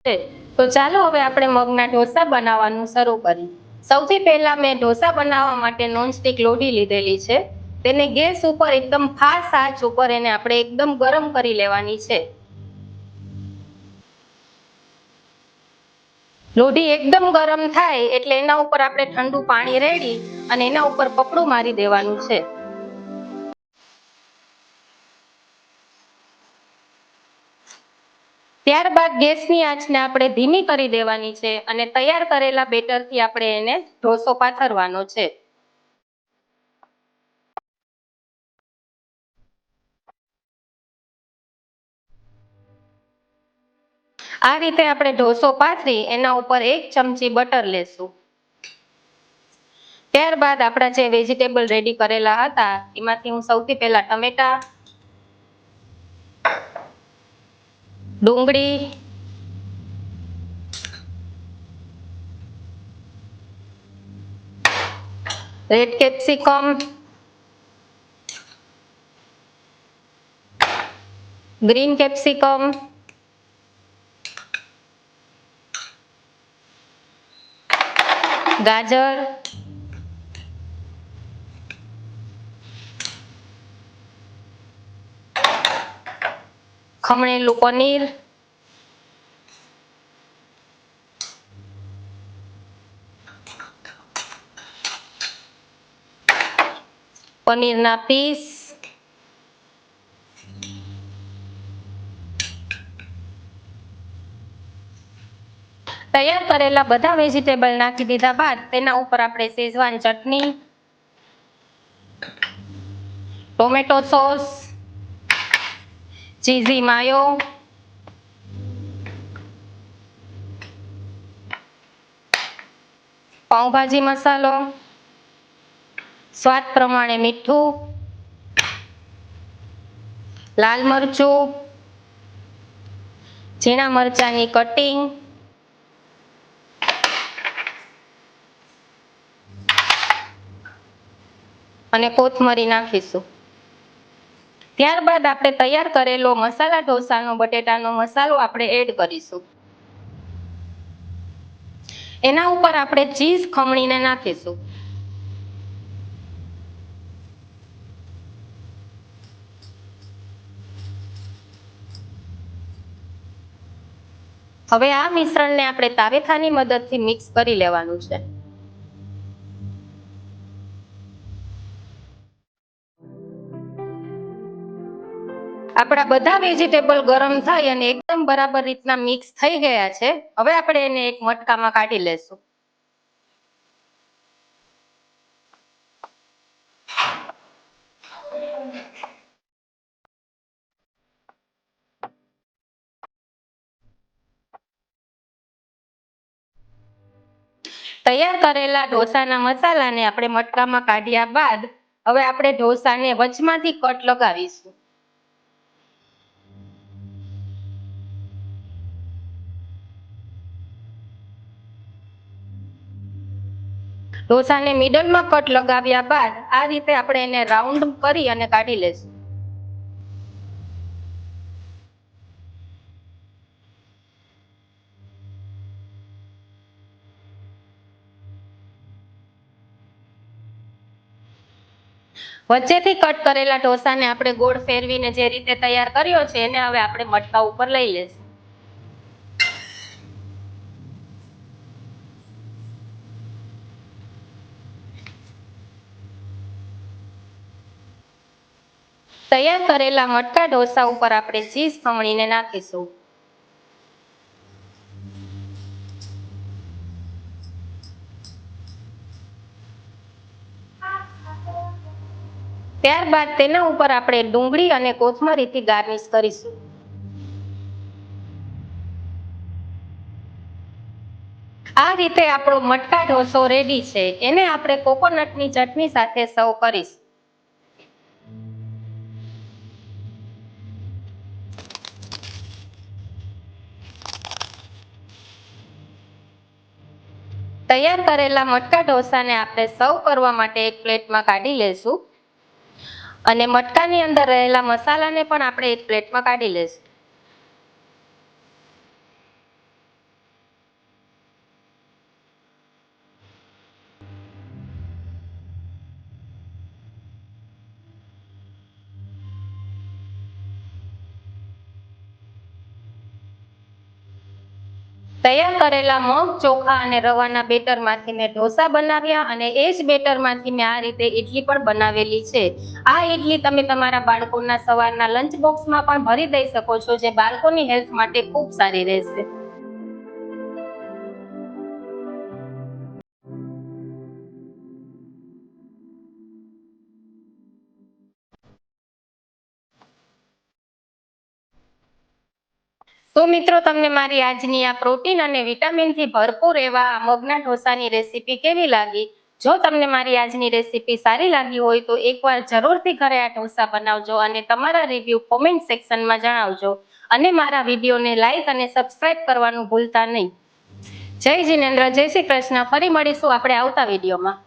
છે. તો ચાલો હવે આપણે મગના ઢોસા બનાવવાનું શરૂ કરીએ. સૌથી પહેલા મેં ઢોસા બનાવવા માટે નોનસ્ટિક લોઢી લીધેલી છે. તેને ગેસ ઉપર એકદમ ફાસ્ટ આંચ ઉપર એને આપણે એકદમ ગરમ કરી લેવાની છે. લોઢી એકદમ ગરમ થાય એટલે એના ઉપર આપણે ઠંડુ પાણી રેડી અને એના ઉપર કપડું મારી દેવાનું છે. ત્યારબાદ ગેસની આંચને આપણે ધીમી કરી દેવાની છે અને તૈયાર કરેલા બેટરથી આપણે એને ઢોસો પાથરવાનો છે. આ રીતે આપણે ઢોસો પાથરી એના ઉપર 1 ચમચી બટર લેશું. ત્યારબાદ આપણા જે વેજીટેબલ રેડી કરેલા હતા એમાંથી હું સૌથી પહેલા ટમેટા, ડુંગળી, રેડ કેપ્સિકમ, ગ્રીન કેપ્સિકમ, ગાજર, ખમણેલું પનીર, પનીરના પીસ, તૈયાર કરેલા બધા વેજીટેબલ નાખી દીધા બાદ તેના ઉપર આપણે શેઝવાન ચટણી, ટોમેટો સોસ, ચીઝી માયો, પાઉંભાજી મસાલો, સ્વાદ પ્રમાણે મીઠું, લાલ મરચું, ઝીણા મરચાંની કટિંગ, અને કોથમરી નાખીશું. ત્યારબાદ આપણે તૈયાર કરેલો મસાલા ઢોસાનો બટેટાનો મસાલો આપણે એડ કરીશું. એના ઉપર આપણે ચીઝ ખમણીને નાખીશું. હવે આ મિશ્રણને આપણે તાવેથાની મદદથી મિક્સ કરી લેવાનું છે. આપણા બધા વેજીટેબલ ગરમ થઈ અને એકદમ બરાબર રીતના મિક્સ થઈ ગયા છે. હવે આપણે એને એક મટકામાં કાઢી લેશું. તૈયાર કરેલા ઢોસાના મસાલાને આપણે મટકામાં કાઢ્યા બાદ હવે આપણે ઢોસાને વચમાંથી કટ લગાવીશું. ઢોસાને મિડલમાં કટ લગાવ્યા બાદ આ રીતે આપણે એને રાઉન્ડ કરી અને કાઢી લેશું. વચ્ચેથી કટ કરેલા ઢોસાને આપણે ગોળ ફેરવીને જે રીતે તૈયાર કર્યો છે એને હવે આપણે મટકા ઉપર લઈ લેશું. તૈયાર કરેલા મટકા ઢોસા ઉપર આપણે ચીઝ ખમણીને નાખીશું. ત્યારબાદ તેના ઉપર આપણે ડુંગળી અને કોથમરીથી ગાર્નિશ કરીશું. આ રીતે આપણો મટકા ઢોસો રેડી છે. એને આપણે કોકોનટની ચટણી સાથે સર્વ કરીશું. તૈયાર કરેલા મટકા ઢોસાને આપણે સર્વ કરવા માટે એક પ્લેટમાં કાઢી લેશું અને મટકાની અંદર રહેલા મસાલાને પણ આપણે એક પ્લેટમાં કાઢી લેશું. તૈયાર કરેલા મગ, ચોખા અને રવાના બેટરમાંથી મેં ઢોસા બનાવ્યા અને એ જ બેટરમાંથી મેં આ રીતે ઇડલી પણ બનાવેલી છે. આ ઇડલી તમે તમારા બાળકોના સવારના લંચ બોક્સમાં પણ ભરી દઈ શકો છો, જે બાળકોની હેલ્થ માટે ખૂબ સારી રહેશે. તો મિત્રો, તમને મારી આજની આ પ્રોટીન અને વિટામિનથી ભરપૂર એવા આ મગના ઢોસાની રેસીપી કેવી લાગી? જો તમને મારી આજની રેસીપી સારી લાગી હોય તો એકવાર જરૂરથી ઘરે આ ઢોસા બનાવજો અને તમારા રિવ્યૂ કોમેન્ટ સેક્શનમાં જણાવજો. અને મારા વિડીયોને લાઈક અને સબસ્ક્રાઇબ કરવાનું ભૂલતા નહીં. જય જિનેન્દ્ર, જય શ્રી કૃષ્ણ. ફરી મળીશું આપણે આવતા વિડીયોમાં.